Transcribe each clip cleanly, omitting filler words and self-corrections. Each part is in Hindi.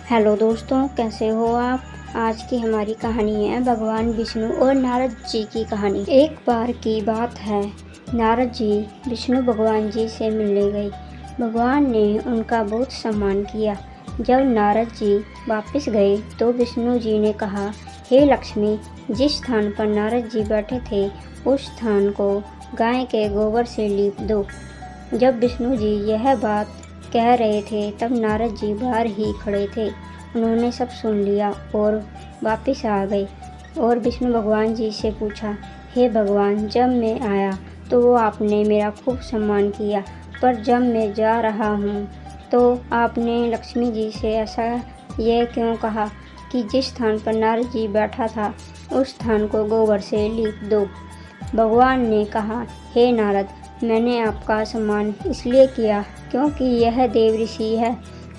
हेलो दोस्तों, कैसे हो आप। आज की हमारी कहानी है भगवान विष्णु और नारद जी की कहानी। एक बार की बात है, नारद जी विष्णु भगवान जी से मिलने गए। भगवान ने उनका बहुत सम्मान किया। जब नारद जी वापस गए तो विष्णु जी ने कहा, हे लक्ष्मी, जिस स्थान पर नारद जी बैठे थे उस स्थान को गाय के गोबर से लीप दो। जब विष्णु जी यह बात कह रहे थे तब नारद जी बाहर ही खड़े थे। उन्होंने सब सुन लिया और वापस आ गए और विष्णु भगवान जी से पूछा, हे भगवान, जब मैं आया तो आपने मेरा खूब सम्मान किया, पर जब मैं जा रहा हूँ तो आपने लक्ष्मी जी से ऐसा यह क्यों कहा कि जिस स्थान पर नारद जी बैठा था उस स्थान को गोबर से लीप दो। भगवान ने कहा, हे नारद, मैंने आपका सम्मान इसलिए किया क्योंकि यह देव ऋषि है,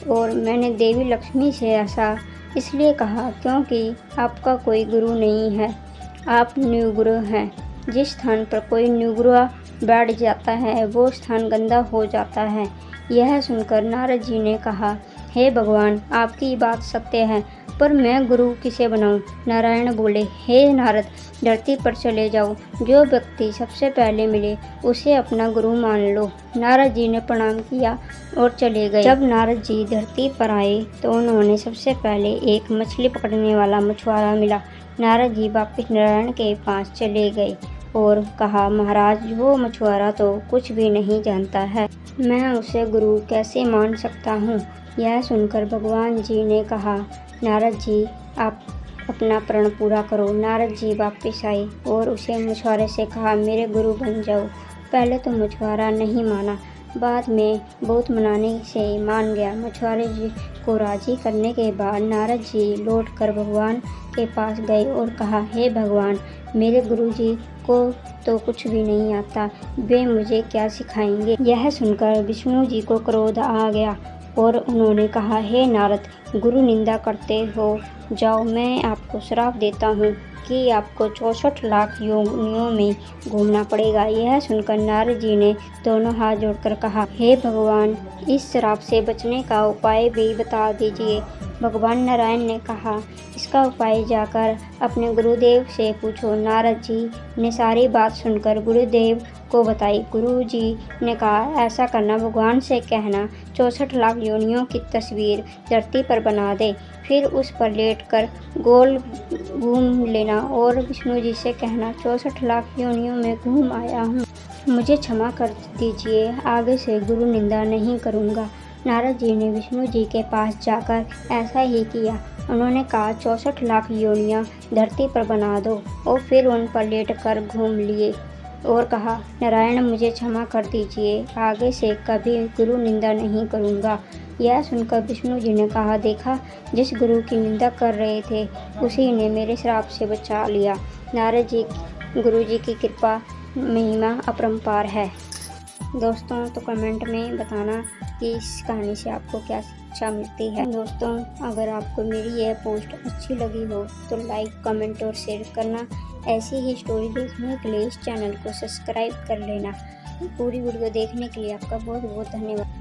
और मैंने देवी लक्ष्मी से ऐसा इसलिए कहा क्योंकि आपका कोई गुरु नहीं है, आप निर्गुरु हैं। जिस स्थान पर कोई निर्गुरु बैठ जाता है वो स्थान गंदा हो जाता है। यह सुनकर नारद जी ने कहा, हे भगवान, आपकी बात सत्य है, पर मैं गुरु किसे बनाऊं। नारायण बोले, हे नारद, धरती पर चले जाओ, जो व्यक्ति सबसे पहले मिले उसे अपना गुरु मान लो। नारद जी ने प्रणाम किया और चले गए। जब नारद जी धरती पर आए तो उन्होंने सबसे पहले एक मछली पकड़ने वाला मछुआरा मिला। नारद जी वापिस नारायण के पास चले गए और कहा, महाराज, वो मछुआरा तो कुछ भी नहीं जानता है, मैं उसे गुरु कैसे मान सकता हूँ। यह सुनकर भगवान जी ने कहा, नारद जी, आप अपना प्रण पूरा करो। नारद जी वापस आए और उसे मछुआरे से कहा, मेरे गुरु बन जाओ। पहले तो मछुआरा नहीं माना, बाद में बहुत मनाने से मान गया। मछुआरे जी को राजी करने के बाद नारद जी लौटकर भगवान के पास गए और कहा, हे भगवान, मेरे गुरु जी को तो कुछ भी नहीं आता, वे मुझे क्या सिखाएंगे। यह सुनकर विष्णु जी को क्रोध आ गया और उन्होंने कहा, हे नारद, गुरु निंदा करते हो, जाओ, मैं आपको श्राप देता हूँ कि आपको 64 लाख योनियों में घूमना पड़ेगा। यह सुनकर नारद जी ने दोनों हाथ जोड़कर कहा, हे भगवान, इस श्राप से बचने का उपाय भी बता दीजिए। भगवान नारायण ने कहा, इसका उपाय जाकर अपने गुरुदेव से पूछो। नारद जी ने सारी बात सुनकर गुरुदेव को बताई। गुरु जी ने कहा, ऐसा करना, भगवान से कहना 64 लाख योनियों की तस्वीर धरती पर बना दे, फिर उस पर लेटकर गोल घूम लेना और विष्णु जी से कहना, 64 लाख योनियों में घूम आया हूँ, मुझे क्षमा कर दीजिए, आगे से गुरु निंदा नहीं करूँगा। नारद जी ने विष्णु जी के पास जाकर ऐसा ही किया। उन्होंने कहा, 64 लाख योनियाँ धरती पर बना दो और फिर उन पर लेटकर घूम लिए और कहा, नारायण, मुझे क्षमा कर दीजिए, आगे से कभी गुरु निंदा नहीं करूँगा। यह सुनकर विष्णु जी ने कहा, देखा, जिस गुरु की निंदा कर रहे थे उसी ने मेरे श्राप से बचा लिया। नारद जी, गुरु जी की कृपा महिमा अपरंपार है। दोस्तों, तो कमेंट में बताना कि इस कहानी से आपको क्या शिक्षा मिलती है। दोस्तों, अगर आपको मेरी यह पोस्ट अच्छी लगी हो तो लाइक, कमेंट और शेयर करना। ऐसी ही स्टोरी देखने के लिए इस चैनल को सब्सक्राइब कर लेना। पूरी वीडियो देखने के लिए आपका बहुत बहुत धन्यवाद।